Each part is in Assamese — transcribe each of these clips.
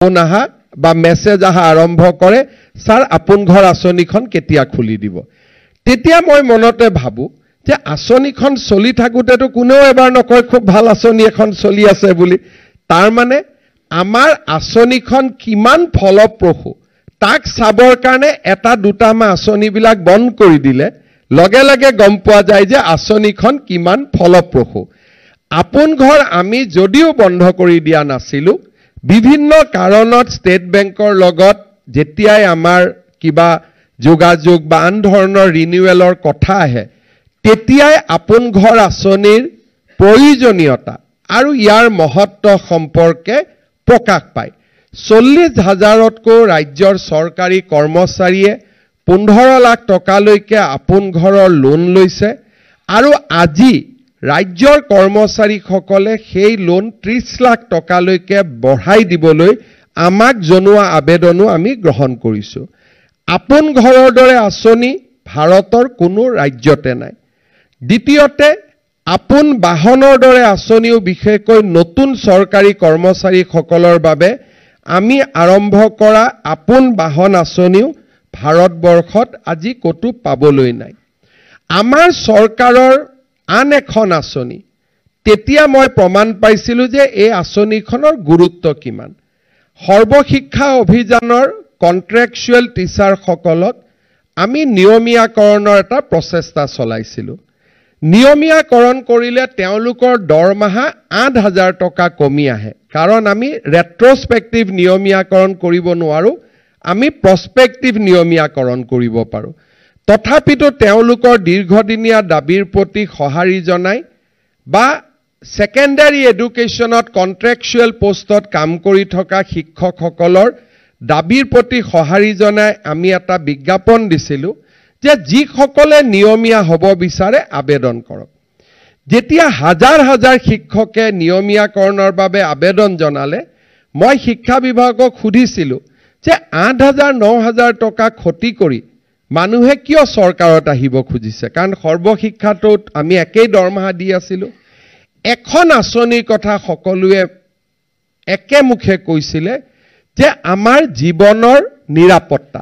ফোন আহা বা মেছেজ আহা আৰম্ভ কৰে, স্যাৰ আপোন ঘৰ আঁচনিখন কেতিয়া খুলি দিব। তেতিয়া মই মনতে ভাবো যে আঁচনিখন চলি থাকোঁতেতো কোনেও এবাৰ নকয় খুব ভাল আঁচনি এখন চলি আছে বুলি। তাৰ মানে আমাৰ আঁচনিখন কিমান ফলপ্ৰসূ তাক চাবৰ কাৰণে এটা দুটামান আঁচনিবিলাক বন্ধ কৰি দিলে লগে লগে গম পোৱা যায় যে আঁচনিখন কিমান ফলপ্ৰসূ। আপোন ঘৰ আমি যদিও বন্ধ কৰি দিয়া নাছিলো, বিভিন্ন কাৰণত ষ্টেট বেংকৰ লগত যেতিয়াই আমাৰ কিবা যোগাযোগ বা আন ধৰণৰ ৰিনিউৱেলৰ কথা আহে, তেতিয়াই আপোন ঘৰ আঁচনিৰ প্ৰয়োজনীয়তা আৰু ইয়াৰ মহত্ব সম্পৰ্কে প্ৰকাশ পায়। 40,000তকৈ ৰাজ্যৰ চৰকাৰী কৰ্মচাৰীয়ে 15 লাখ টকালৈকে আপোন ঘৰৰ লোন লৈছে আৰু আজি ৰাজ্যৰ কৰ্মচাৰীসকলে সেই লোন 30 লাখ টকালৈকে বঢ়াই দিবলৈ আমাক জনোৱা আবেদনো আমি গ্ৰহণ কৰিছো। আপোন ঘৰৰ দৰে আঁচনি ভাৰতৰ কোনো ৰাজ্যতে নাই। দ্বিতীয়তে আপোন বাহনৰ দৰে আঁচনিও বিশেষকৈ নতুন চৰকাৰী কৰ্মচাৰীসকলৰ বাবে আমি আৰম্ভ কৰা আপোন বাহন আঁচনিও ভাৰতবৰ্ষত আজি কতো পাবলৈ নাই। আমাৰ চৰকাৰৰ আন এখন আঁচনি, তেতিয়া মই প্ৰমাণ পাইছিলো যে এই আঁচনিখনৰ গুৰুত্ব কিমান। সৰ্বশিক্ষা অভিযানৰ কন্ট্ৰেকচুৱেল টিচাৰসকলক আমি নিয়মীয়াকৰণৰ এটা প্ৰচেষ্টা চলাইছিলো। নিয়মীয়াকৰণ কৰিলে তেওঁলোকৰ দৰমহা 8,000 টকা কমি আহে, কাৰণ আমি ৰেট্ৰস্পেক্টিভ নিয়মীয়াকৰণ কৰিব নোৱাৰো, আমি প্ৰস্পেক্টিভ নিয়মীয়াকৰণ কৰিব পাৰো। তথাপিতো তেওঁলোকৰ দীৰ্ঘদিনীয়া দাবীৰ প্ৰতি সঁহাৰি জনাই বা সেকেন্ডাৰী এডুকেশ্যনত কন্ট্ৰেকচুৱেল পোষ্টত কাম কৰি থকা শিক্ষকসকলৰ দাবীৰ প্ৰতি সঁহাৰি জনাই আমি এটা বিজ্ঞাপন দিছিলো যে যিসকলে নিয়মীয়া হ'ব বিচাৰে আবেদন কৰক। যেতিয়া হাজাৰ হাজাৰ শিক্ষকে নিয়মীয়াকৰণৰ বাবে আবেদন জনালে, মই শিক্ষা বিভাগক সুধিছিলো যে 8,000-9,000 টকা ক্ষতি কৰি মানুহে কিয় চৰকাৰত আহিব খুজিছে, কাৰণ সৰ্বশিক্ষাটোত আমি একেই দৰমহা দি আছিলো। এখন আঁচনিৰ কথা সকলোৱে একেমুখে কৈছিলে যে আমাৰ জীৱনৰ নিৰাপত্তা,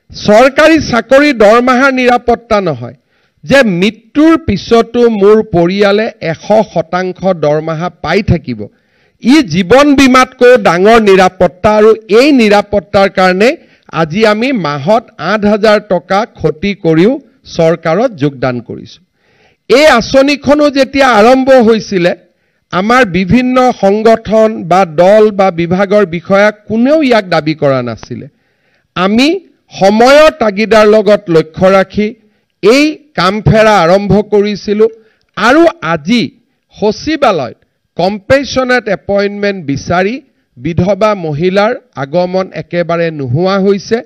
চৰকাৰী চাকৰি দৰমহাৰ নিৰাপত্তা নহয়, যে মৃত্যুৰ পিছতো মোৰ পৰিয়ালে 100% দৰমহা পাই থাকিব, ই জীৱন বীমাতকৈ ডাঙৰ নিৰাপত্তা। আৰু এই নিৰাপত্তাৰ কাৰণে আজি আমি মাহত 8,000 টকা ক্ষতি কৰিও চৰকাৰত যোগদান কৰিছো। এই আঁচনিখনো যেতিয়া আৰম্ভ হৈছিলে, আমাৰ বিভিন্ন সংগঠন বা দল বা বিভাগৰ বিষয়া কোনেও ইয়াক দাবী কৰা নাছিলে। আমি সময়ৰ তাগিদাৰ লগত লক্ষ্য ৰাখি এই কামফেৰা আৰম্ভ কৰিছিলো আৰু আজি সচিবালয়ত কম্পেশ্যনেট এপইণ্টমেণ্ট বিচাৰি বিধৱা মহিলাৰ আগমন একেবাৰে নোহোৱা হৈছে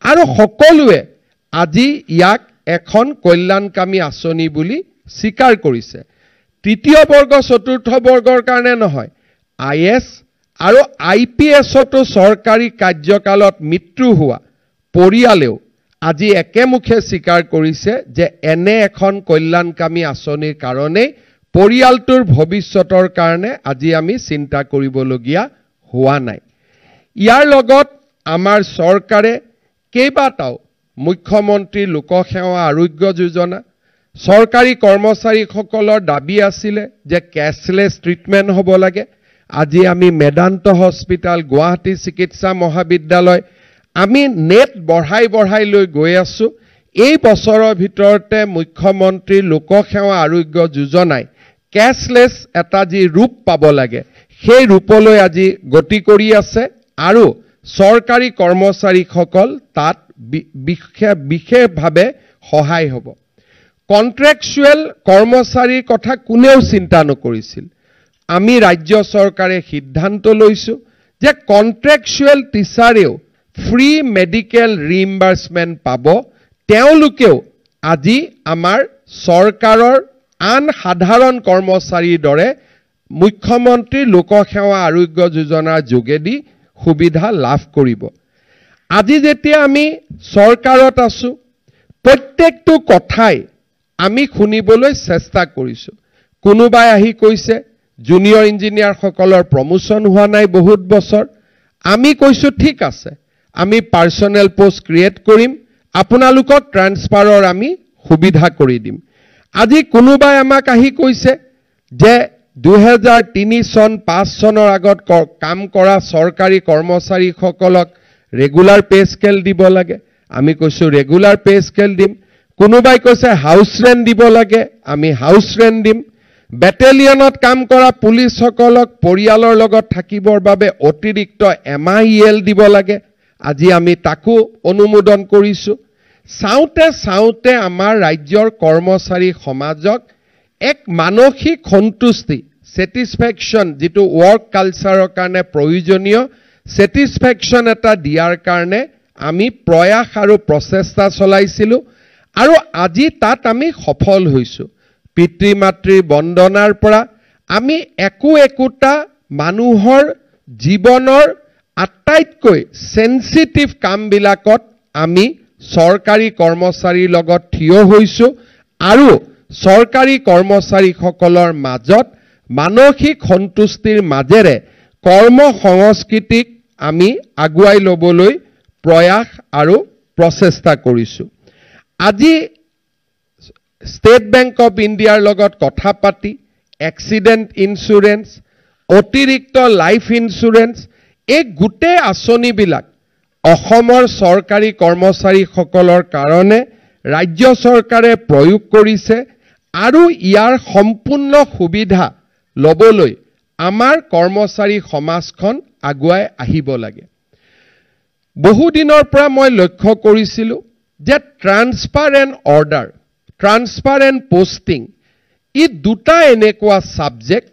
আৰু সকলোৱে আজি ইয়াক এখন কল্যাণকামী আঁচনি বুলি স্বীকাৰ কৰিছে। তৃতীয় বৰ্গ চতুৰ্থ বৰ্গৰ কাৰণে নহয়, IS আৰু IPSতো চৰকাৰী কাৰ্যকালত মৃত্যু হোৱা পৰিয়ালেও আজি একেমুখে স্বীকাৰ কৰিছে যে এনে এখন কল্যাণকামী আঁচনিৰ কাৰণে পৰিয়ালটোৰ ভৱিষ্যতৰ কাৰণে আজি আমি চিন্তা কৰিবলগীয়া হোৱা নাই। ইয়াৰ লগত আমাৰ চৰকাৰে কেইবাটাও মুখ্যমন্ত্ৰী লোকসেৱা আৰোগ্য যোজনা, চৰকাৰী কৰ্মচাৰীসকলৰ দাবী আছিলে যে কেছলেছ ট্ৰিটমেণ্ট হ'ব লাগে। আজি আমি মেদান্ত হস্পিটাল, গুৱাহাটী চিকিৎসা মহাবিদ্যালয় আমি নেট বঢ়াই লৈ গৈ আছো। এই বছৰৰ ভিতৰতে মুখ্যমন্ত্ৰী লোকসেৱা আৰোগ্য যোজনাই কেছলেছ এটা যি ৰূপ পাব লাগে, সেই ৰূপলৈ আজি গতি কৰি আছে আৰু চৰকাৰী কৰ্মচাৰীসকল তাত বিশেষভাৱে সহায় হ'ব। কন্ট্ৰেকচুৱেল কৰ্মচাৰীৰ কথা কোনেও চিন্তা নকৰিছিল। আমি ৰাজ্য চৰকাৰে সিদ্ধান্ত লৈছো যে কন্ট্ৰেকচুৱেল টিচাৰেও ফ্ৰী মেডিকেল ৰিইম্বাৰ্সমেণ্ট পাব। তেওঁলোকেও আজি আমাৰ চৰকাৰৰ আন সাধাৰণ কৰ্মচাৰীৰ দৰে মুখ্যমন্ত্ৰী লোকসেৱা আৰোগ্য যোজনাৰ যোগেদি সুবিধা লাভ কৰিব। আজি যেতিয়া আমি চৰকাৰত আছো, প্ৰত্যেকটো কথাই আমি শুনিবলৈ চেষ্টা কৰিছো। কোনোবাই আহি কৈছে জুনিয়ৰ ইঞ্জিনিয়াৰসকলৰ প্ৰমোচন হোৱা নাই বহুত বছৰ, আমি কৈছো ঠিক আছে আমি পাৰ্সনেল পোষ্ট ক্ৰিয়েট কৰিম আপোনালোকক ট্ৰান্সফাৰৰ আমি সুবিধা কৰি দিম আজি কোনোবাই আমাক আহি কৈছে যে 2003 চন 5 চনৰ আগত কাম কৰা সৰকাৰি কৰ্মচাৰীসকলক ৰেগুলাৰ পে স্কেল দিব লাগে আমি কৈছো ৰেগুলাৰ পে স্কেল দিম কোনোবাই কৈছে হাউস ৰেন্ট দিব লাগে আমি হাউস ৰেন্ট দিম বেটেলিয়নত কাম কৰা পুলিচসকলক পৰিয়ালৰ লগত থাকিবৰ বাবে অতিৰিক্ত MIL দিব লাগে আজি আমি তাকো অনুমোদন কৰিছো চাওতে আমাৰ ৰাজ্যৰ কৰ্মচাৰী সমাজক এক মানসিক সন্তুষ্টি স্যাটিসফ্যাকশন যেটো ওয়াৰ্ক কালচাৰৰ কাৰণে প্ৰয়োজনীয় স্যাটিসফ্যাকশন এটা দিয়াৰ কাৰণে আমি প্ৰয়াস আৰু প্ৰচেষ্টা চলাইছিলো আৰু আজি তাত আমি সফল হৈছো পিতৃ মাতৃ বন্দনাৰ পৰা আমি একোটা মানুহৰ জীৱনৰ আটাইতকৈ সেনসিটিভ কামবিলাকত আমি সৰকাৰি কৰ্মচাৰীৰ লগত থিয় হৈছো আৰু সৰকাৰি কৰ্মচাৰীসকলৰ মাজত মানসিক সন্তুষ্টিৰ মাজেৰে কৰ্ম সংস্কৃতিক আমি আগুৱাই লবলৈ প্ৰয়াস আৰু প্ৰচেষ্টা কৰিছো আজি স্টেট বেংক অফ ইণ্ডিয়াৰ লগত কথা পাতি এক্সিডেন্ট ইন্সুৰেন্স অতিৰিক্ত লাইফ ইন্সুৰেন্স এই গুটে আঁচনিবিলাক অসমৰ সৰকাৰি কৰ্মচাৰীসকলৰ কাৰণে ৰাজ্য চৰকাৰে প্ৰয়োগ কৰিছে আৰু ইয়াৰ সম্পূৰ্ণ সুবিধা লবলৈ আমাৰ কৰ্মচাৰী সমাজখন আগুৱাই আহিব লাগে বহু দিনৰ পৰা মই লক্ষ্য কৰিছিলো যে transfer and order transfer and posting ই দুটা এনেকুৱা সাবজেক্ট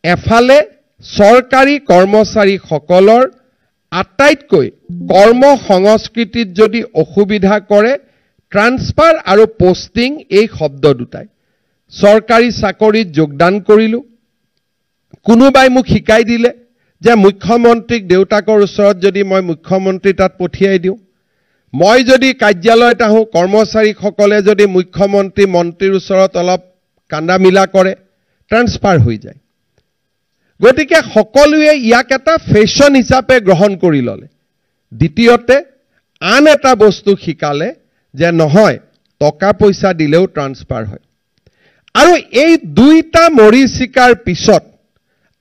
এফালে সৰকাৰি কৰ্মচাৰীসকলৰ আটাইতকৈ কৰ্ম সংস্কৃতিত যদি অসুবিধা কৰে ট্ৰান্সফাৰ আৰু পোষ্টিং এই শব্দ দুটাই সৰকাৰি চাকৰিত যোগদান কৰিলো কোনোবাই মোক শিকাই দিলে যে মুখ্যমন্ত্ৰীক দেউতাকৰ ওচৰত যদি মই মুখ্যমন্ত্ৰী তাত পঠিয়াই দিওঁ মই যদি কাৰ্যালয়ত আহো কৰ্মচাৰীসকলে যদি মুখ্যমন্ত্ৰী মন্ত্ৰীৰ ওচৰত অলপ কান্দা মিলা কৰে ট্ৰান্সফাৰ হৈ যায় গতিকে সকলোৱে ইয়াক এটা ফেশন হিচাপে গ্ৰহণ কৰি ললে দ্বিতীয়তে আন এটা বস্তু শিকালে যে নহয় টকা পইচা দিলেও ট্ৰান্সফাৰ হয় আৰু এই দুইটা মৰিচিকাৰ পিছত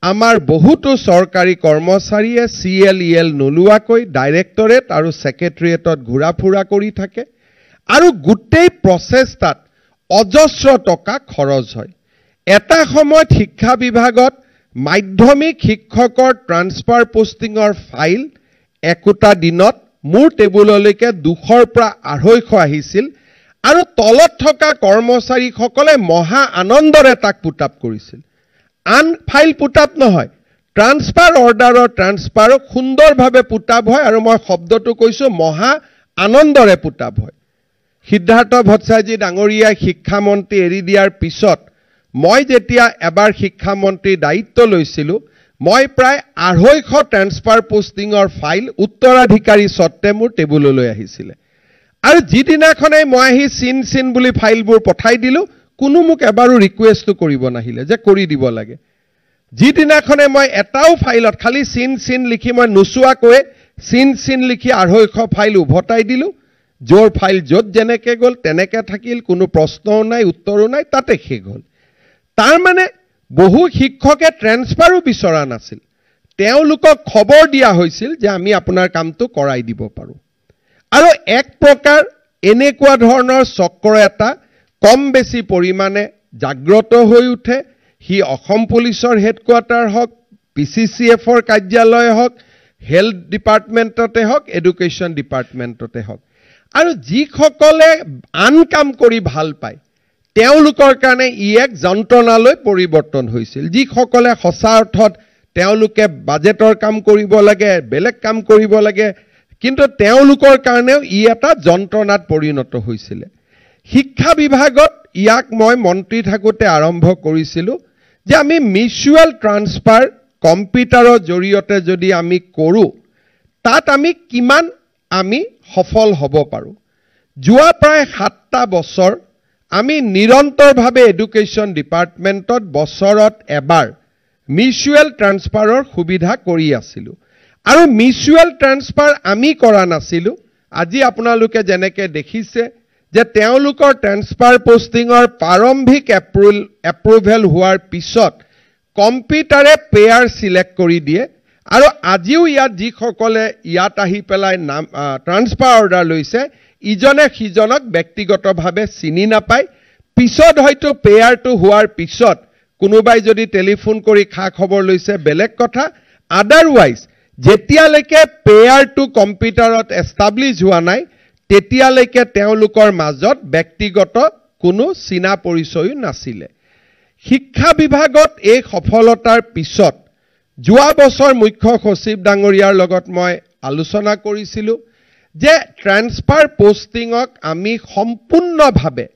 আমাৰ বহুতো সৰকাৰি কৰ্মচাৰীয়ে CLEL নলুৱাকৈ ডাইৰেক্টৰেট আৰু সেক্ৰেটাৰিয়েটত ঘুৰা ফুৰা কৰি থাকে আৰু গুটেই প্ৰচেষ্টাত অজস্ৰ টকা খৰচ হয় এটা সময়ত শিক্ষা বিভাগত মাধ্যমিক শিক্ষকৰ ট্ৰান্সফাৰ পোষ্টিংৰ ফাইল একোটা দিনত মোৰ টেবুললৈকে 200 পৰা 250 আহিছিল আৰু তলত থকা কৰ্মচাৰীসকলে মহা আনন্দৰে তাক পুটাপ কৰিছিল আন ফাইল পুটাপ নহয় ট্ৰান্সফাৰ অৰ্ডাৰৰ ট্ৰান্সফাৰ সুন্দৰভাৱে পুটাপ হয় আৰু মই শব্দটো কৈছো মহা আনন্দৰে পুটাপ হয় সিদ্ধাৰ্থ ভট্টাচাৰ্য ডাঙৰীয়াই শিক্ষা মন্ত্ৰী এৰি দিয়াৰ পিছত মই যেতিয়া এবাৰ শিক্ষা মন্ত্ৰীৰ দায়িত্ব লৈছিলো মই প্ৰায় 250 ট্ৰান্সফাৰ পোষ্টিংৰ ফাইল উত্তৰাধিকাৰী সত্তে মোৰ টেবুললৈ আহিছিল আৰু যিদিনাখনে মই আহি চিন বুলি ফাইলবোৰ পঠাই দিলো কোনো মোক এবাৰো ৰিকুৱেষ্ট কৰিব নাহিলে যে কৰি দিব লাগে যিদিনাখনে মই এটাও ফাইলত খালি চিন লিখি মই নুচুৱাকৈ চিন লিখি 250 ফাইল উভতাই দিলো জোৰ ফাইল যত যেনেকে গল তেনেকে থাকিল কোনো প্ৰশ্নও নাই উত্তৰো নাই তাতে শেষ হল তাৰ মানে বহু শিক্ষকে ট্ৰান্সফাৰো বিচৰা নাছিল তেওঁলোকক খবৰ দিয়া হৈছিল যে আমি আপোনাৰ কামটো কৰাই দিব পাৰো আৰু এক প্ৰকাৰ এনেকুৱা ধৰণৰ চক্ৰ এটা কম বেছি পৰিমাণে জাগ্ৰত হৈ উঠে হি অসম পুলিচৰ হেডকোৱাৰ্টাৰ হক PCCFৰ কাৰ্যালয় হক হেলথ ডিপাৰ্টমেণ্টতে হক এডুকেশ্যন ডিপাৰ্টমেণ্টতে হক আৰু যিসকলে আন কাম কৰি ভাল পায় তেওঁলোকৰ কাৰণে ই এক যন্ত্ৰণালৈ পৰিৱৰ্তন হৈছিল যিসকলে সঁচা অৰ্থত তেওঁলোকে বাজেটৰ কাম কৰিব লাগে বেলেগ কাম কৰিব লাগে কিন্তু তেওঁলোকৰ কাৰণেও ই এটা যন্ত্ৰণাত পৰিণত হৈছিল শিক্ষা বিভাগত ইয়াক মই মন্ত্ৰী থাকোতে আৰম্ভ কৰিছিলো যে আমি মিউচুৱেল ট্ৰান্সফাৰ কম্পিউটাৰৰ জৰিয়তে যদি আমি কৰো তাত আমি কিমান আমি সফল হ'ব পাৰো যোৱা প্ৰায় 7টা বছৰ আমি নিৰন্তৰভাৱে এডুকেশ্যন ডিপাৰ্টমেণ্টত বছৰত এবাৰ মিউচুৱেল ট্ৰান্সফাৰৰ সুবিধা কৰি আছিলো আৰু মিউচুৱেল ট্ৰান্সফাৰ আমি কৰা নাছিলোঁ আজি আপোনালোকে যেনেকৈ দেখিছে যে তেওঁলোকৰ ট্ৰান্সফাৰ পোষ্টিঙৰ প্ৰাৰম্ভিক এপ্ৰুভেল হোৱাৰ পিছত কম্পিউটাৰে পেয়াৰ সিলেক্ট কৰি দিয়ে আৰু আজিও ইয়াত যিসকলে ইয়াত আহি পেলাই নাম ট্ৰান্সফাৰ অৰ্ডাৰ লৈছে ইজনে সিজনক ব্যক্তিগতভাৱে চিনি নাপায় পিছত হয়তো পেয়াৰটো হোৱাৰ পিছত কোনোবাই যদি টেলিফোন কৰি খা খবৰ লৈছে বেলেগ কথা আদাৰৱাইজ যেতিয়ালৈকে পেয়াৰটো কম্পিউটাৰত এষ্টাব্লিছ হোৱা নাই তেতিয়ালৈকে তেওঁলোকৰ মাজত ব্যক্তিগত কোনো চিনা পৰিচয় নাছিলে শিক্ষা বিভাগত এই সফলতাৰ পিছত যোৱা বছৰ মুখ্য সচিব ডাঙৰীয়াৰ লগত মই আলোচনা কৰিছিলোঁ যে ট্ৰান্সফাৰ পোষ্টিঙক আমি সম্পূৰ্ণভাৱে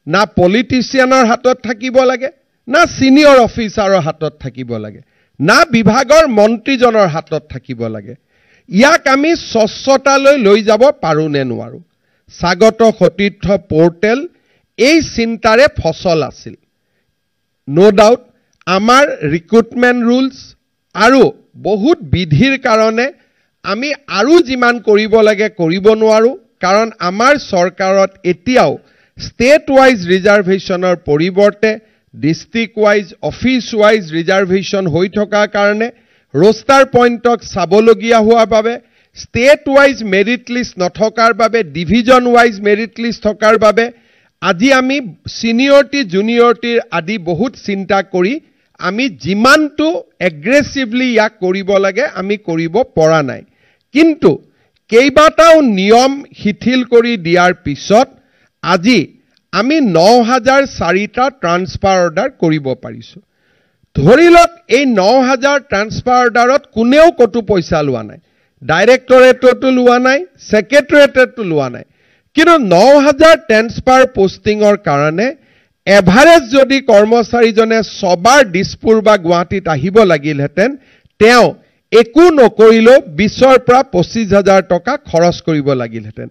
না পলিটিচিয়ানৰ হাতত থাকিব লাগে না সিনিয়ৰ অফিচাৰৰ হাতত থাকিব লাগে না বিভাগৰ মন্ত্ৰীজনৰ হাতত থাকিব লাগে ইয়াক আমি স্বচ্ছতালৈ লৈ যাব পাৰো নে নোৱাৰো স্বাগত সতীৰ্থ পোৰ্টেল এই চিন্তাৰে ফসল আছিল নো ডাউট আমাৰ ৰিক্ৰুটমেণ্ট ৰুলছ আৰু বহুত বিধিৰ কাৰণে আমি আৰু যিমান কৰিব লাগে কৰিব নোৱাৰো কাৰণ আমাৰ চৰকাৰত এতিয়াও ষ্টেট ৱাইজ ৰিজাৰ্ভেশ্যনৰ পৰিৱৰ্তে district wise office wise reservation হৈ থকাৰ কাৰণে ৰোষ্টাৰ পইণ্টক চাবলগীয়া হোৱাৰ বাবে ষ্টেট ৱাইজ মেৰিট লিষ্ট নথকাৰ বাবে ডিভিজন ৱাইজ মেৰিট লিষ্ট থকাৰ বাবে আজি আমি সিনিয়ৰিটি জুনিয়ৰিটিৰ আদি বহুত চিন্তা কৰি আমি যিমানটো এগ্ৰেছিভলি ইয়াক কৰিব লাগে আমি কৰিব পৰা নাই কিন্তু কেইবাটাও নিয়ম শিথিল কৰি দিয়াৰ পিছত আজি আমি ৯,০০৪টা ট্ৰান্সফাৰ অৰ্ডাৰ কৰিব পাৰিছো ধৰি লওক এই ৯,০০০ ট্ৰান্সফাৰ অৰ্ডাৰত কোনেও কতো পইচা লোৱা নাই ডাইৰেক্টৰেটতো লোৱা নাই সেক্ৰেটাৰিয়েটতো লোৱা নাই কিন্তু ৯,০০০ ট্ৰান্সফাৰ পোষ্টিঙৰ কাৰণে এভাৰেজ যদি কৰ্মচাৰীজনে সবাৰ দিছপুৰ বা গুৱাহাটীত আহিব লাগিলহেঁতেন তেওঁ একো নকৰিলেও ২০ৰ পৰা ২৫,০০০ টকা খৰচ কৰিব লাগিলহেঁতেন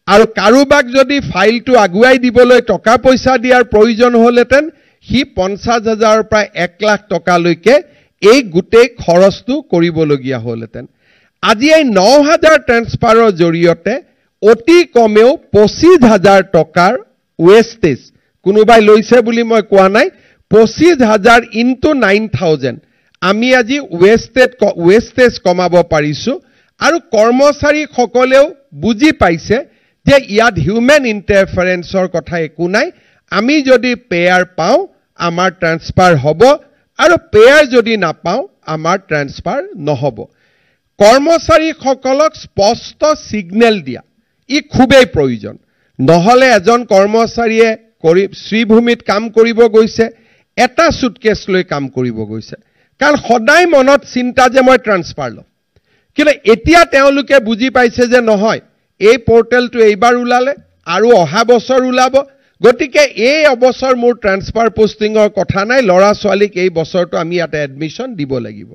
আৰু কাৰোবাক যদি ফাইলটো আগুৱাই দিবলৈ টকা পইচা দিয়াৰ প্ৰয়োজন হ'লহেঁতেন সি ৫০,০০০ৰ পৰা ১,০০,০০০ টকালৈকে এই গোটেই খৰচটো কৰিবলগীয়া হ'লহেঁতেন আজি এই ৯,০০০ ট্ৰান্সফাৰৰ জৰিয়তে অতি কমেও ২৫,০০০ টকাৰ ৱেষ্টেজ কোনোবাই লৈছে বুলি মই কোৱা নাই ২৫,০০০ ইনটু ৯,০০০ আমি আজি ৱেষ্টেজ কমাব পাৰিছো আৰু কৰ্মচাৰীসকলেও বুজি পাইছে যে ইয়াত হিউম্যান ইন্টাৰফাৰেন্সৰ কথা একো নাই আমি যদি পেয়াৰ পাওঁ আমাৰ ট্ৰান্সফাৰ হ'ব আৰু পেয়াৰ যদি নাপাওঁ আমাৰ ট্ৰান্সফাৰ নহ'ব কৰ্মচাৰীসকলক স্পষ্ট সিগনেল দিয়া ই খুবেই প্ৰয়োজন নহলে এজন কৰ্মচাৰীয়ে শ্ৰীভূমিত কাম কৰিব গৈছে এটা সুটকেছ লৈ কাম কৰিব গৈছে কাৰণ সদায় মনত চিন্তা যে মই ট্ৰান্সফাৰ লম কিন্তু এতিয়া তেওঁলোকে বুজি পাইছে যে নহয় এই পোৰ্টেলটো এইবাৰ ওলালে আৰু অহা বছৰ ওলাব গতিকে এই অবছৰ মোৰ ট্ৰান্সফাৰ পোষ্টিঙৰ কথা নাই লৰা ছোৱালীক এই বছৰটো আমি ইয়াতে এডমিশন দিব লাগিব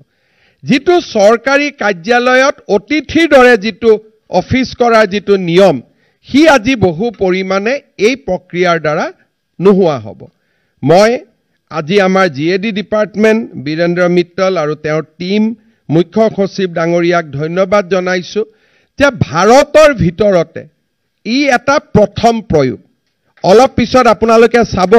যিটো চৰকাৰী কাৰ্যালয়ত অতিথিৰ দৰে যিটো অফিচ কৰাৰ যিটো নিয়ম হি আজি বহু পৰিমাণে এই প্ৰক্ৰিয়াৰ দ্বাৰা নোহোৱা হ'ব মই আজি আমাৰ জিএডি ডিপাৰ্টমেণ্ট বীৰেন্দ্ৰ মিত্তল আৰু তেওঁৰ টিম মুখ্য সচিব ডাঙৰীয়াক ধন্যবাদ জনাইছো যে ভাৰতৰ ভিতৰতে ই এটা প্ৰথম প্ৰয়োগ অলপ পিছত আপোনালোকে চাব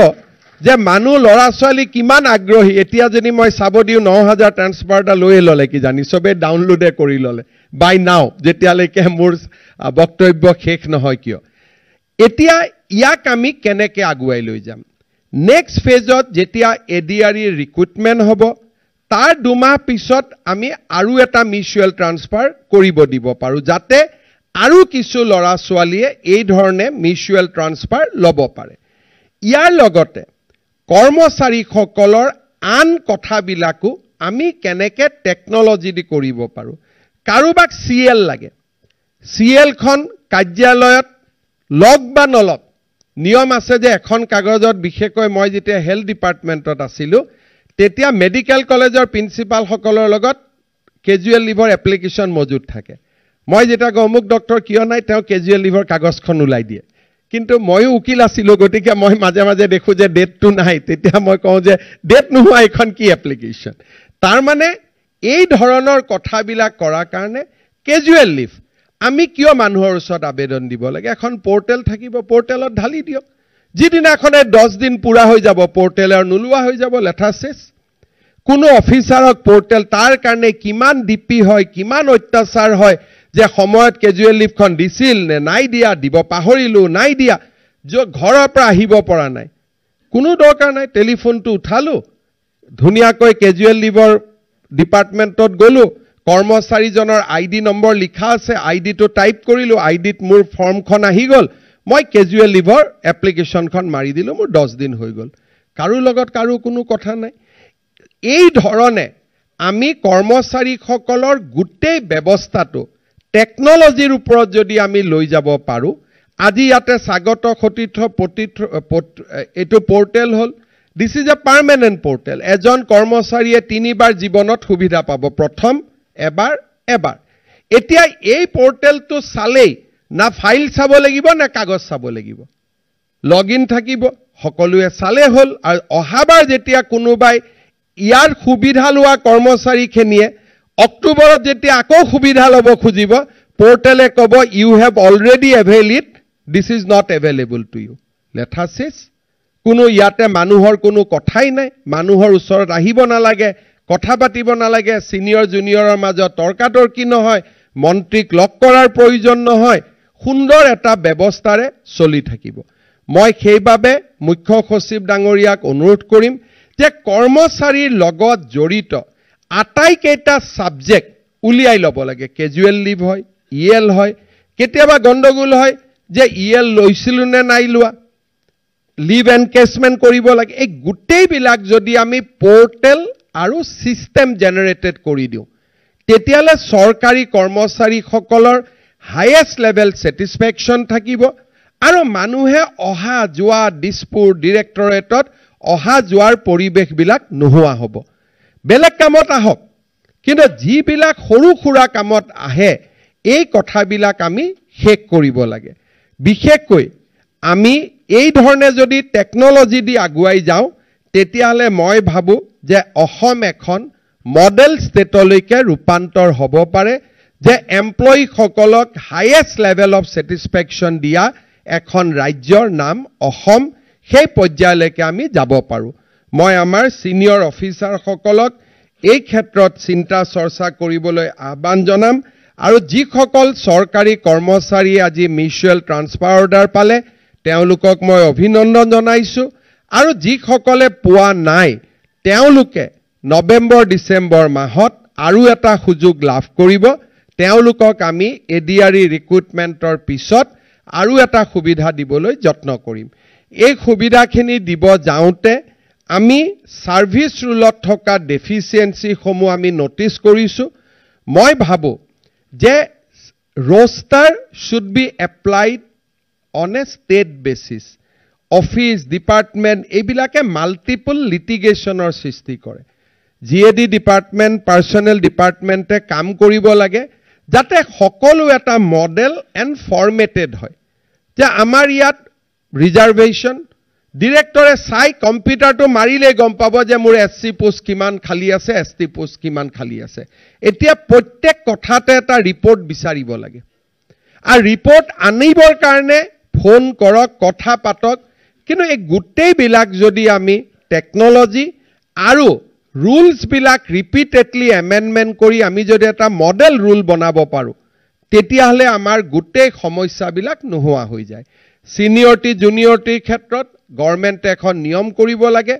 যে মানুহ লৰা ছোৱালী কিমান আগ্ৰহী এতিয়া যদি মই চাব দিও ৯,০০০ ট্ৰান্সফাৰটা লৈ ললে কি জানি সবে ডাউনলোডে কৰি ললে বাই নাও যেতিয়ালৈকে মোৰ বক্তব্য শেষ নহয় কিয় এতিয়া ইয়াক আমি কেনেকৈ আগুৱাই লৈ যাম নেক্সট ফেজত যেতিয়া এডিআৰই ৰিক্ৰুটমেণ্ট হ'ব তাৰ ২ মাহ পিছত আমি আৰু এটা মিউচুৱেল ট্ৰান্সফাৰ কৰিব দিব পাৰো যাতে আৰু কিছু লৰা ছোৱালীয়ে এই ধৰণে মিউচুৱেল ট্ৰান্সফাৰ ল'ব পাৰে ইয়াৰ লগতে কৰ্মচাৰীসকলৰ আন কথাবিলাকো আমি কেনেকৈ টেকনলজি দি কৰিব পাৰো কাৰোবাক সিএল লাগে সিএলখন কাৰ্যালয়ত লগ বা নলগ নিয়ম আছে যে এখন কাগজত বিশেষকৈ মই যেতিয়া হেলথ ডিপাৰ্টমেণ্টত আছিলো তেতিয়া মেডিকেল কলেজৰ প্ৰিন্সিপাল সকলৰ লগত কেজুৱেল লিভৰ এপ্লিকেশ্যন মজুদ থাকে মই যেতিয়া গমুক ডক্টৰ কিয় নাই তেওঁ কেজুৱেল লিভৰ কাগজখন উলাই দিয়ে কিন্তু ময়ো উকিল আছিলো গতিকে মই মাজে মাজে দেখো যে ডেটটো নাই তেতিয়া মই কওঁ যে ডেট নোহোৱা এখন কি এপ্লিকেশ্যন তাৰ মানে এই ধৰণৰ কথাবিলাক কৰাৰ কাৰণে কেজুৱেল লিভ আমি কিয় মানুহৰ ওচৰত আবেদন দিব লাগে এখন পোৰ্টেল থাকিব পোৰ্টেলত ঢালি দিয়ক যিদিনাখনে 10 দিন পুৰা হৈ যাব পোৰ্টেলৰ নুলুৱা হৈ যাব লেঠা শেষ কোনো অফিচাৰক পোৰ্টেল তাৰ কাৰণে কিমান ডিপি হয় কিমান অত্যাচাৰ হয় যে সময়ত কেজুৱেল লিভখন দিছিল নে নাই দিয়া দিব পাহৰিলো নাই দিয়া যে ঘৰৰ পৰা আহিব পৰা নাই কোনো দৰকাৰ নাই টেলিফোনটো উঠালো ধুনিয়াকৈ কেজুৱেল লিভৰ ডিপাৰ্টমেণ্টত গলো কৰ্মচাৰীজনৰ আইডি নম্বৰ লিখা আছে আইডিটো টাইপ কৰিলো আইডিত মোৰ ফৰ্মখন আহি গল মই কেজুৱেল লিভৰ এপ্লিকেশ্যনখন মাৰি দিলো মোৰ 10 দিন হৈ গল কাৰো লগত কাৰো কোনো কথা নাই এই ধৰণে আমি কৰ্মচাৰীসকলৰ গোটেই ব্যৱস্থাটো টেকনলজিৰ ওপৰত যদি আমি লৈ যাব পাৰো আজি ইয়াতে স্বাগত খতিথ এটো portal hall this is a permanent portal এজন কৰ্মচাৰীয়ে 3 বাৰ জীৱনত সুবিধা পাব প্ৰথম এবাৰ এতিয়া এই পোৰ্টেলটো চালেই না ফাইল চাব লাগিব না কাগজ চাব লাগিব লগইন থাকিব সকলোৱে চালে হল আৰু অহাবাৰ যেতিয়া কোনোবাই ইয়াৰ সুবিধা লোৱা কৰ্মচাৰীখিনিয়ে অক্টোবৰত যেতিয়া আকৌ সুবিধা ল'ব খুজিব পোৰ্টেলে ক'ব you have already avail it this is not available to you লেঠা শেষ কোনো ইয়াতে মানুহৰ কোনো কথাই নাই মানুহৰ ওচৰত আহিব নালাগে কথা পাতিব নালাগে সিনিয়ৰ জুনিয়ৰৰ মাজত তৰ্কাতৰ্কি নহয় মন্ত্ৰীক লগ কৰাৰ প্ৰয়োজন নহয় সুন্দৰ এটা ব্যৱস্থাৰে চলি থাকিব মই সেইবাবে মুখ্য সচিব ডাঙৰীয়াক অনুৰোধ কৰিম যে কৰ্মচাৰীৰ লগত জড়িত আটাইকেইটা সাবজেক্ট উলিয়াই ল'ব লাগে কেজুৱেল লিভ হয় ইএল হয় কেতিয়াবা গণ্ডগোল হয় যে ইএল লৈছিলো নে নাই লোৱা লিভ এনকেছমেন্ট কৰিব লাগে এই গোটেইবিলাক যদি আমি পোৰ্টেল আৰু সিস্টেম জেনাৰেটেড কৰি দিও তেতিয়ালে সৰকাৰী কৰ্মচাৰীসকলৰ হাইয়েষ্ট লেভেল স্যাটিসফ্যাকশন থাকিব আৰু মানুহে অহা যোৱা দিছপুৰ ডিৰেক্টৰেটত অহা যোৱাৰ পৰিবেশবিলাক নোহোৱা হ'ব বেলেগ কামত আহক কিন্তু যিবিলাক সৰু খুৰা কামত আহে এই কথাবিলাক আমি শেষ কৰিব লাগে বিশেষকৈ আমি এই ধৰণে যদি টেকনলজি দি আগুৱাই যাওঁ তেতিয়ালে মই ভাবো যে অসম এখন মডেল ষ্টেটলৈকে ৰূপান্তৰ হ'ব পাৰে যে এমপ্লয়ী সকলক হাইয়েষ্ট লেভেল অফ স্যাটিসফ্যাকশন দিয়া এখন ৰাজ্যৰ নাম অসম সেই পৰ্যায়লৈকে আমি যাব পাৰো মই আমাৰ সিনিয়ৰ অফিচাৰ সকলক এই ক্ষেত্ৰত চিন্তা চৰ্চা কৰিবলৈ আহ্বান জনাম আৰু যিসকল সৰকাৰী কৰ্মচাৰী আজি মিউচুৱেল ট্ৰান্সফাৰ অৰ্ডাৰ পালে তেওঁলোকক মই অভিনন্দন জনাইছো আৰু যিসকলে পোৱা নাই তেওঁলোকে নৱেম্বৰ ডিসেম্বৰ মাহত আৰু এটা সুযোগ লাভ কৰিব তেওঁলোকক আমি এডিআৰই ৰিক্ৰুটমেন্টৰ পিছত আৰু এটা সুবিধা দিবলৈ যত্ন কৰিম এই সুবিধাখিনি দিব যাওঁতে আমি সাৰ্ভিস ৰুলত থকা ডেফিচিয়েন্সি সমূহ আমি নোটিস কৰিছো মই ভাবো যে roster should be applied on a state basis office department এইবিলাকে মাল্টিপল লিটিগেশনৰ সৃষ্টি কৰে জিএডি ডিপাৰ্টমেন্ট পাৰ্সোনেল ডিপাৰ্টমেন্টে কাম কৰিব লাগে যাতে সকলো এটা মডেল এণ্ড ফৰমেটেড হয় যে আমাৰ ইয়াত ৰিজাৰ্ভেশন ডিৰেক্টৰে চাই কম্পিউটাৰটো মাৰিলে গম পাব যে মোৰ এসসি পোষ্ট কিমান খালি আছে এসটি পোষ্ট কিমান খালি আছে এতিয়া প্ৰত্যেক কথাতে এটা ৰিপৰ্ট বিচাৰিব লাগে আৰু ৰিপৰ্ট আনিবৰ কাৰণে ফোন কৰক কথা পাতক কিন্তু এই গোটেই বিলাক যদি আমি টেকনলজি আৰু ৰুলস বিলাক ৰিপিটেডলি এমেন্ডমেন্ট কৰি আমি যদি এটা মডেল ৰুল বনাব পাৰো তেতিয়াহলে আমাৰ গোটেই সমস্যাবিলাক নোহোৱা হৈ যায় সিনিয়ৰিটি জুনিয়ৰিটিৰ ক্ষেত্ৰত গভৰ্নমেন্টে এখন নিয়ম কৰিব লাগে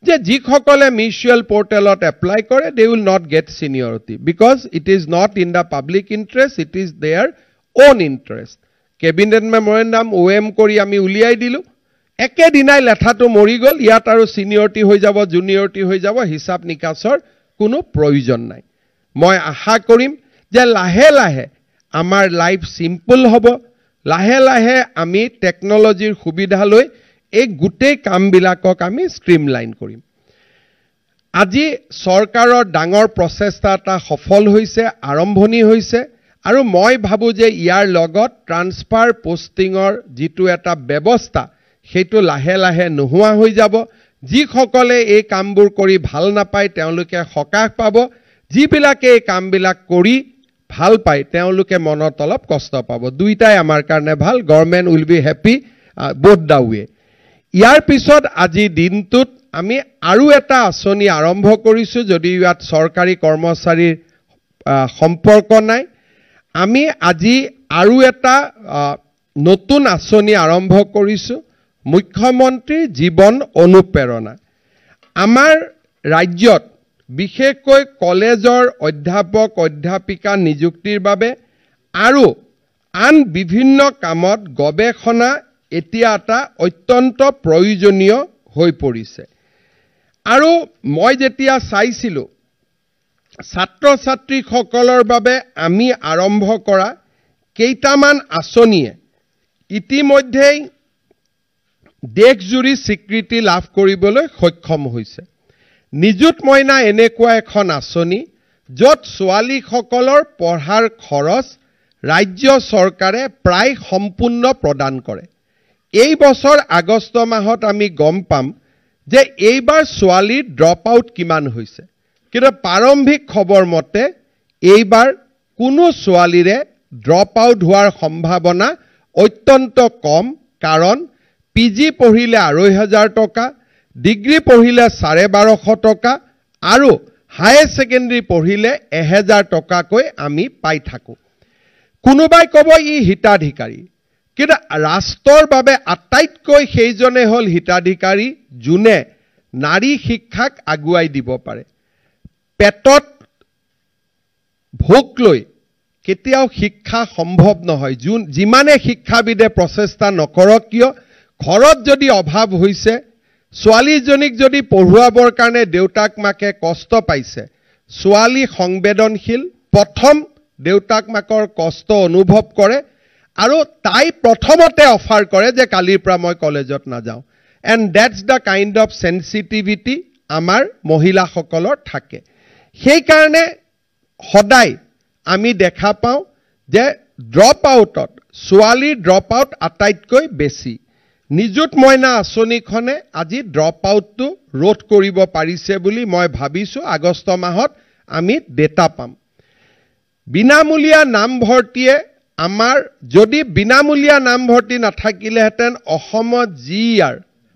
যে যিসকলে মিউচুৱেল পোৰ্টেলত এপ্লাই কৰে they will not get seniority because it is not in the public interest it is their own interest cabinet memorandum OM কৰি আমি উলিয়াই দিলো একে দিনাই লেঠাটো মৰি গল ইয়াত আৰু সিনিয়ৰিটি হৈ যাব জুনিয়ৰিটি হৈ যাব হিসাব নিকাছৰ কোনো প্ৰয়োজন নাই মই আশা কৰিম যে লাহে লাহে আমাৰ লাইফ সিম্পল হ'ব লাহে লাহে আমি টেকনলজিৰ সুবিধা লৈ এই গোটেই কামবিলাকক আমি স্ট্ৰিমলাইন কৰিম আজি সৰকাৰৰ ডাঙৰ প্ৰচেষ্টা এটা সফল হৈছে আৰম্ভণি হৈছে আৰু মই ভাবো যে ইয়াৰ লগত ট্ৰান্সফাৰ পোষ্টিংৰ যেটো এটা ব্যৱস্থা সেইটো লাহে লাহে নোহোৱা হৈ যাব যিসকলে এই কামবোৰ কৰি ভাল নাপায় তেওঁলোকে হকাহ পাব যিবিলাকে এই কামবিলাক কৰি ভাল পায় তেওঁলোকে মনত অলপ কষ্ট পাব দুইটাই আমাৰ কাৰণে ভাল government will be happy both the way ইয়াৰ পিছত আজি দিনটোত আমি আৰু এটা আঁচনি আৰম্ভ কৰিছো যদি ইয়াত চৰকাৰী কৰ্মচাৰীৰ সম্পৰ্ক নাই আমি আজি আৰু এটা নতুন আঁচনি আৰম্ভ কৰিছো মুখ্যমন্ত্ৰী জীৱন অনুপ্ৰেৰণা আমাৰ ৰাজ্যত বিশেষকৈ কলেজৰ অধ্যাপক অধ্যাপিকা নিযুক্তিৰ বাবে আৰু আন বিভিন্ন কামত গৱেষণা এতিয়া এটা অত্যন্ত প্ৰয়োজনীয় হৈ পৰিছে আৰু মই যেতিয়া চাইছিলো ছাত্ৰ ছাত্ৰীসকলৰ বাবে আমি আৰম্ভ কৰা কেইটামান আঁচনিয়ে ইতিমধ্যে দেশজুৰি স্বীকৃতি লাভ কৰিবলৈ সক্ষম হৈছে নিযুত মইনা এনেকুৱা এখন আঁচনি য'ত ছোৱালীসকলৰ পঢ়াৰ খৰচ ৰাজ্য চৰকাৰে প্ৰায় সম্পূৰ্ণ প্ৰদান কৰে এই বছৰ আগষ্ট মাহত আমি গম পাম যে এইবাৰ ছোৱালীৰ ড্ৰপ আউট কিমান হৈছে কিন্তু প্ৰাৰম্ভিক খবৰ মতে এইবাৰ কোনো ছোৱালীৰে ড্ৰপ আউট হোৱাৰ সম্ভাৱনা অত্যন্ত কম কাৰণ পিজি পঢ়িলে ২৫০০ টকা ডিগ্ৰী পঢ়িলে ১২৫০ টকা আৰু হায়াৰ সেকেন্ডাৰী পঢ়িলে ১০০০ টকাকৈ আমি পাই থাকো কোনোবাই ক'ব ই হিতাধিকাৰী কিন্তু ৰাষ্ট্ৰৰ বাবে আটাইতকৈ সেইজনে হ'ল হিতাধিকাৰী যোনে নাৰী শিক্ষাক আগুৱাই দিব পাৰে পেটত ভোক লৈ কেতিয়াও শিক্ষা সম্ভৱ নহয় যিমানে শিক্ষাবিদে প্ৰচেষ্টা নকৰক কিয় ঘৰত যদি অভাৱ হৈছে ছোৱালীজনীক যদি পঢ়ুৱাবৰ কাৰণে দেউতাক মাকে কষ্ট পাইছে ছোৱালী সংবেদনশীল প্ৰথম দেউতাক মাকৰ কষ্ট অনুভৱ কৰে আৰু তাই প্ৰথমতে অফাৰ কৰে যে কালিৰ পৰা মই কলেজত নাযাওঁ and that's the kind of sensitivity আমাৰ মহিলাসকলৰ থাকে সেইকাৰণে সদায় আমি দেখা পাওঁ যে ড্ৰপ আউটত ছোৱালীৰ ড্ৰপ আউট আটাইতকৈ বেছি নিযুত মইনা আঁচনিখনে আজি ড্ৰপ আউটটো ৰোধ কৰিব পাৰিছে বুলি মই ভাবিছো আগষ্ট মাহত আমি ডেটা পাম বিনামূলীয়া নামভৰ্তিয়ে আমাৰ যদি বিনামূলীয়া নামভৰ্তি নাথাকিলেহেঁতেন অসমত জিআৰ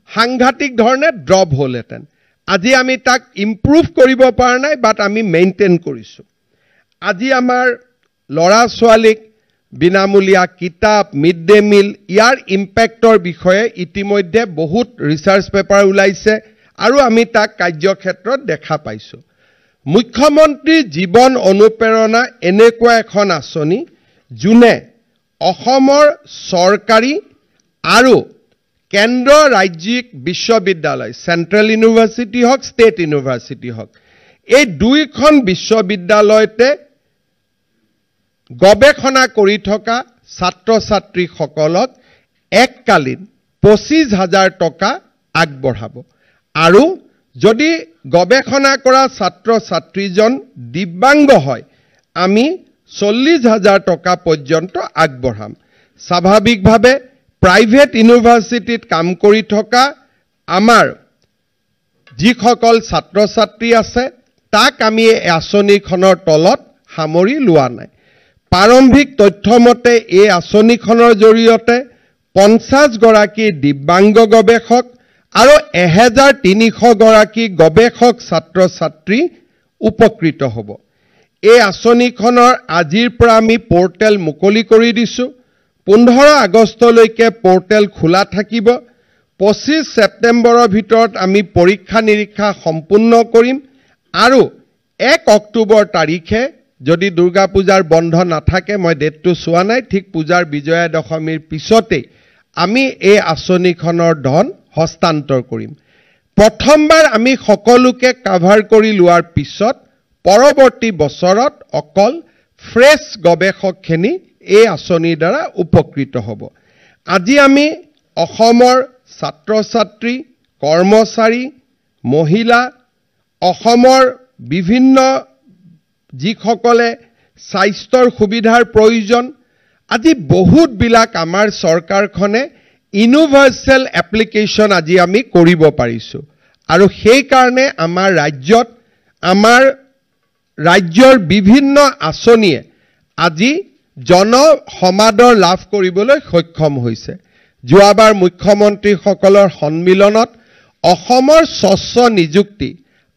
সাংঘাতিক ধৰণে ড্ৰপ হ'লহেঁতেন আজি আমি তাক ইম্প্ৰুভ কৰিব পৰা নাই বাট আমি মেইনটেইন কৰিছো আজি আমাৰ ল'ৰা ছোৱালীক বিনামূলীয়া কিতাপ মিড ডে মিল ইয়াৰ ইম্পেক্টৰ বিষয়ে ইতিমধ্যে বহুত ৰিসাৰ্চ পেপাৰ ওলাইছে আৰু আমি তাক কাৰ্যক্ষেত্ৰত দেখা পাইছো মুখ্যমন্ত্ৰী জীৱন অনুপ্ৰেৰণা এনেকুৱা এখন আঁচনি যোনে অসমৰ চৰকাৰী আৰু কেন্দ্ৰ ৰাজ্যিক বিশ্ববিদ্যালয় সেন্ট্ৰেল ইউনিভাৰ্সিটি হওক ষ্টেট ইউনিভাৰ্সিটি হওক এই দুইখন বিশ্ববিদ্যালয়তে গৱেষণা কৰি থকা ছাত্ৰ ছাত্ৰীসকলক এককালীন ২৫,০০০ টকা আগবঢ়াব আৰু যদি গৱেষণা কৰা ছাত্ৰ ছাত্ৰীজন দিব্যাংগ হয় আমি ৪০,০০০ টকা পৰ্যন্ত আগবঢ়াম স্বাভাৱিকভাৱে প্ৰাইভেট ইউনিভাৰ্সিটিত কাম কৰি থকা আমাৰ যিসকল ছাত্ৰ ছাত্ৰী আছে তাক আমি এই আঁচনিখনৰ তলত সামৰি লোৱা নাই প্ৰাৰম্ভিক তথ্যমতে এই আঁচনিখনৰ জৰিয়তে ৫০ গৰাকী দিব্যাংগ গৱেষক আৰু ১৩০০ গৰাকী গৱেষক ছাত্ৰ ছাত্ৰী উপকৃত হ'ব এই আঁচনিখনৰ আজিৰ পৰা আমি পোৰ্টেল মুকলি কৰি দিছো ১৫ আগষ্টলৈকে পোৰ্টেল খোলা থাকিব ২৫ ছেপ্টেম্বৰৰ ভিতৰত আমি পৰীক্ষা নিৰীক্ষা সম্পূৰ্ণ কৰিম আৰু ১ অক্টোবৰ তাৰিখে যদি দুৰ্গা পূজাৰ বন্ধ নাথাকে মই ডেটটো চোৱা নাই ঠিক পূজাৰ বিজয়া দশমীৰ পিছতে আমি এই আঁচনিখনৰ ধন হস্তান্তৰ কৰিম প্ৰথমবাৰ আমি সকলোকে কভাৰ কৰি লোৱাৰ পিছত পৰৱৰ্তী বছৰত অকল ফ্ৰেছ গৱেষকখিনি এই আঁচনিৰ দ্বাৰা উপকৃত হ'ব আজি আমি অসমৰ ছাত্ৰ ছাত্ৰী কৰ্মচাৰী মহিলা অসমৰ বিভিন্ন যিসকলে স্বাস্থ্যৰ সুবিধাৰ প্ৰয়োজন আজি বহুত বিলাক আমাৰ চৰকাৰখনে ইউনিভাৰ্সাল এপ্লিকেশন আজি আমি কৰিব পাৰিছো আৰু সেই কাৰণে আমাৰ ৰাজ্যত আমাৰ ৰাজ্যৰ বিভিন্ন আঁচনিয়ে আজি জনসমাদৰ লাভ কৰিবলৈ সক্ষম হৈছে। যোৱাবাৰ মুখ্যমন্ত্ৰীসকলৰ সন্মিলনত অসমৰ স্বচ্ছ নিযুক্তি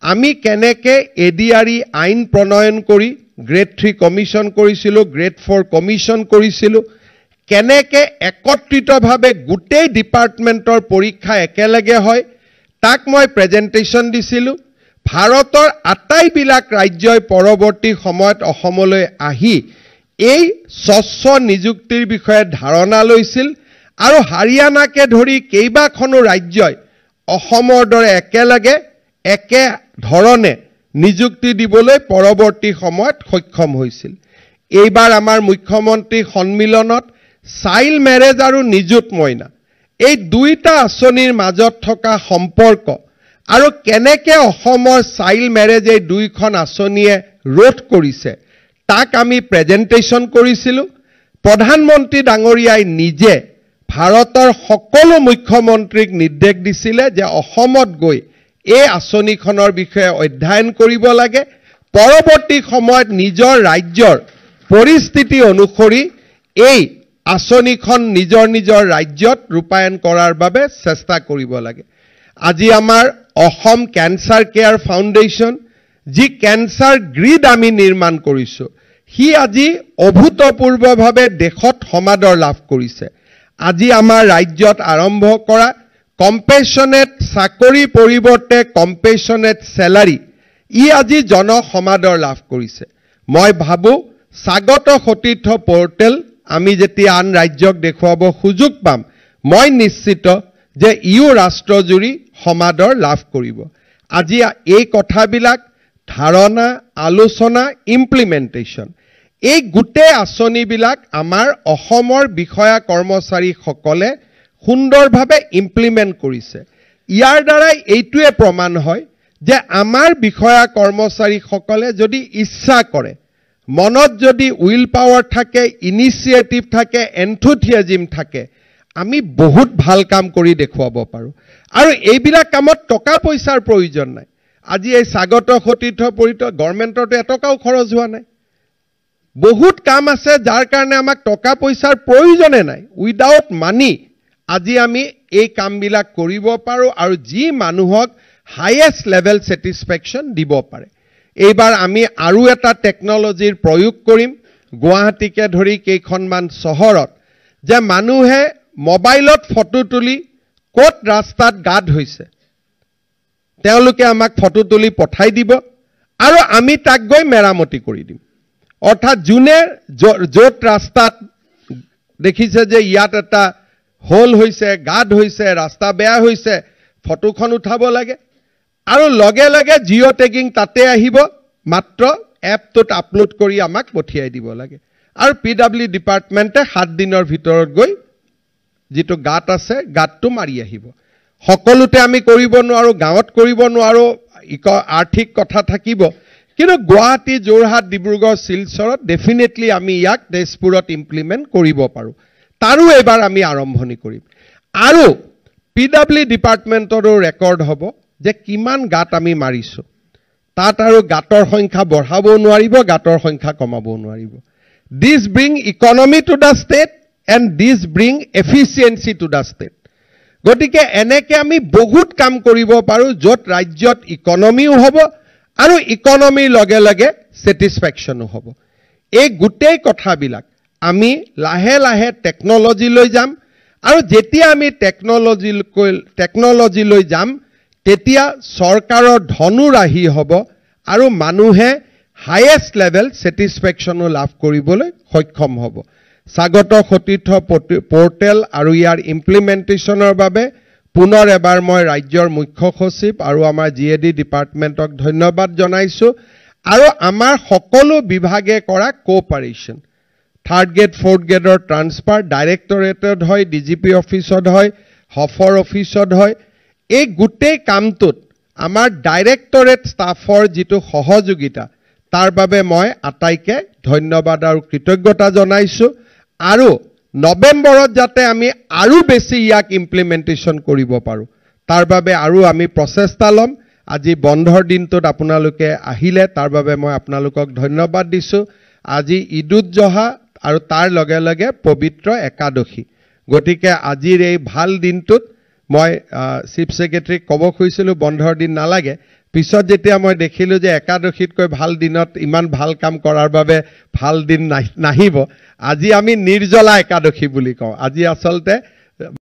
আমি কেনেকৈ এডিআৰই আইন প্ৰণয়ন কৰি গ্ৰেড 3 কমিশ্যন কৰিছিলোঁ, গ্ৰেড 4 কমিশ্যন কৰিছিলোঁ, কেনেকৈ একত্ৰিতভাৱে গোটেই ডিপাৰ্টমেণ্টৰ পৰীক্ষা একেলগে হয় তাক মই প্ৰেজেণ্টেশ্যন দিছিলোঁ। ভাৰতৰ আটাইবিলাক ৰাজ্যই পৰৱৰ্তী সময়ত অসমলৈ আহি এই স্বচ্ছ নিযুক্তিৰ বিষয়ে ধাৰণা লৈছিল আৰু হাৰিয়ানাকে ধৰি কেইবাখনো ৰাজ্যই অসমৰ দৰে একেলগে একে ধৰণে নিযুক্তি দিবলৈ পৰৱৰ্তী সময়ত সক্ষম হৈছিল। এইবাৰ আমাৰ মুখ্যমন্ত্ৰী সন্মিলনত চাইল্ড মেৰেজ আৰু নিযুত মইনা এই দুইটা আঁচনিৰ মাজত থকা সম্পৰ্ক আৰু কেনেকৈ অসমৰ চাইল্ড মেৰেজ এই দুইখন আঁচনিয়ে ৰোধ কৰিছে তাক আমি প্ৰেজেণ্টেশ্যন কৰিছিলোঁ। প্ৰধানমন্ত্ৰী ডাঙৰীয়াই নিজে ভাৰতৰ সকলো মুখ্যমন্ত্ৰীক নিৰ্দেশ দিছিলে যে অসমত গৈ এই আঁচনিখনৰ বিষয়ে অধ্যয়ন কৰিব লাগে, পৰৱৰ্তী সময়ত নিজৰ ৰাজ্যৰ পৰিস্থিতি অনুসৰি এই আঁচনিখন নিজৰ নিজৰ ৰাজ্যত ৰূপায়ণ কৰাৰ বাবে চেষ্টা কৰিব লাগে। আজি আমাৰ অসম কেঞ্চাৰ কেয়াৰ ফাউণ্ডেশ্যন যি কেঞ্চাৰ গ্ৰিড আমি নিৰ্মাণ কৰিছোঁ সি আজি অভূতপূৰ্বভাৱে দেশত সমাদৰ লাভ কৰিছে। আজি আমাৰ ৰাজ্যত আৰম্ভ কৰা কম্পেশ্যনেট চাকৰি পৰিৱৰ্তে কম্পেশ্যনেট চেলাৰী ই আজি জনসমাদৰ লাভ কৰিছে। মই ভাবোঁ স্বাগত সতীৰ্থ পৰ্টেল আমি যেতিয়া আন ৰাজ্যক দেখুৱাব সুযোগ পাম মই নিশ্চিত যে ইও ৰাষ্ট্ৰজুৰি সমাদৰ লাভ কৰিব। আজি এই কথাবিলাক ধাৰণা, আলোচনা, ইমপ্লিমেণ্টেশ্যন এই গোটেই আঁচনিবিলাক আমাৰ অসমৰ বিষয়া কৰ্মচাৰীসকলে সুন্দৰভাৱে ইমপ্লিমেণ্ট কৰিছে। ইয়াৰ দ্বাৰাই এইটোৱে প্ৰমাণ হয় যে আমাৰ বিষয়া কৰ্মচাৰীসকলে যদি ইচ্ছা কৰে, মনত যদি উইল পাৱাৰ থাকে, ইনিচিয়েটিভ থাকে, এনথুথিয়াজিম থাকে, আমি বহুত ভাল কাম কৰি দেখুৱাব পাৰোঁ। আৰু এইবিলাক কামত টকা পইচাৰ প্ৰয়োজন নাই। আজি এই স্বাগত সতীৰ্থ পৰিটো গভৰ্ণমেণ্টৰতো এটকাও খৰচ হোৱা নাই। বহুত কাম আছে যাৰ কাৰণে আমাক টকা পইচাৰ প্ৰয়োজনে নাই। উইদাউট মানি আজি আমি এই কামবিলাক কৰিব পাৰোঁ আৰু যি মানুহক হাইয়েষ্ট লেভেল ছেটিছফেকশ্যন দিব পাৰে। এইবাৰ আমি আৰু এটা টেকনলজিৰ প্ৰয়োগ কৰিম গুৱাহাটীকে ধৰি কেইখনমান চহৰত, যে মানুহে মোবাইলত ফটো তুলি ক'ত ৰাস্তাত গাঁত হৈছে তেওঁলোকে আমাক ফটো তুলি পঠাই দিব আৰু আমি তাক গৈ মেৰামতি কৰি দিম। অৰ্থাৎ যোনে য'ত ৰাস্তাত দেখিছে যে ইয়াত এটা হোল হৈছে, গাঁত হৈছে, ৰাস্তা বেয়া হৈছে, ফটোখন উঠাব লাগে আৰু লগে লগে জিঅ' টেগিং তাতে আহিব, মাত্ৰ এপটোত আপলোড কৰি আমাক পঠিয়াই দিব লাগে আৰু PW ডিপাৰ্টমেণ্টে 7 দিনৰ ভিতৰত গৈ যিটো গাঁত আছে গাঁতটো মাৰি আহিব। সকলোতে আমি কৰিব নোৱাৰোঁ, গাঁৱত কৰিব নোৱাৰোঁ, আৰ্থিক কথা থাকিব, কিন্তু গুৱাহাটী, যোৰহাট, ডিব্ৰুগড়, শিলচৰত ডেফিনেটলি আমি ইয়াক তেজপুৰত ইমপ্লিমেণ্ট কৰিব পাৰোঁ। তাৰো এবাৰ আমি আৰম্ভণি কৰিম আৰু PW ডিপাৰ্টমেণ্টৰো ৰেকৰ্ড হ'ব যে কিমান গাঁত আমি মাৰিছোঁ। তাত আৰু গাঁতৰ সংখ্যা বঢ়াবও নোৱাৰিব, গাঁতৰ সংখ্যা কমাবও নোৱাৰিব। This bring economy to the state and this bring efficiency to the state. গতিকে এনেকৈ আমি বহুত কাম কৰিব পাৰোঁ য'ত ৰাজ্যত ইকনমিও হ'ব আৰু ইকনমিৰ লগে লগে ছেটিছফেকশ্যনো হ'ব। এই গোটেই কথাবিলাক আমি লাহে লাহে টেকনলজিলৈ যাম আৰু যেতিয়া আমি টেকনলজিলৈ যাম তেতিয়া চৰকাৰৰ ধনো ৰাহি হ'ব আৰু মানুহে হাইয়েষ্ট লেভেল ছেটিছফেকশ্যনো লাভ কৰিবলৈ সক্ষম হ'ব। স্বাগত সতীৰ্থ পৰ্টেল আৰু ইয়াৰ ইমপ্লিমেণ্টেশ্যনৰ বাবে পুনৰ এবাৰ মই ৰাজ্যৰ মুখ্য সচিব আৰু আমাৰ GAD ডিপাৰ্টমেণ্টক ধন্যবাদ জনাইছোঁ আৰু আমাৰ সকলো বিভাগে কৰা কোঅপাৰেশ্যন, 3rd গ্ৰেড 4th গ্ৰেডৰ ট্ৰান্সফাৰ ডাইৰেক্টৰেটত হয়, DGP অফিচত হয়, হফৰ অফিচত হয়। এই গোটেই কামটোত আমাৰ ডাইৰেক্টৰেট ষ্টাফৰ যিটো সহযোগিতা তাৰ বাবে মই আটাইকে ধন্যবাদ আৰু কৃতজ্ঞতা জনাইছোঁ আৰু নৱেম্বৰত যাতে আমি আৰু বেছি ইয়াক ইমপ্লিমেণ্টেশ্যন কৰিব পাৰোঁ তাৰ বাবে আৰু আমি প্ৰচেষ্টা ল'ম আজি বন্ধৰ দিনটোত আপোনালোকে আহিলে তাৰ বাবে মই আপোনালোকক ধন্যবাদ দিছোঁ আজি ঈদুত জহা আৰু তাৰ লগে লগে পবিত্ৰ একাদশী গতিকে আজিৰ এই ভাল দিনটোত মই চিফ সেক্ৰেটাৰীক ক'ব খুজিছিলোঁ বন্ধৰ দিন নালাগে পিছত যেতিয়া মই দেখিলোঁ যে একাদশীতকৈ ভাল দিনত ইমান ভাল কাম কৰাৰ বাবে ভাল দিন নাহিব আজি আমি নিৰ্জলা একাদশী বুলি কওঁ আজি আচলতে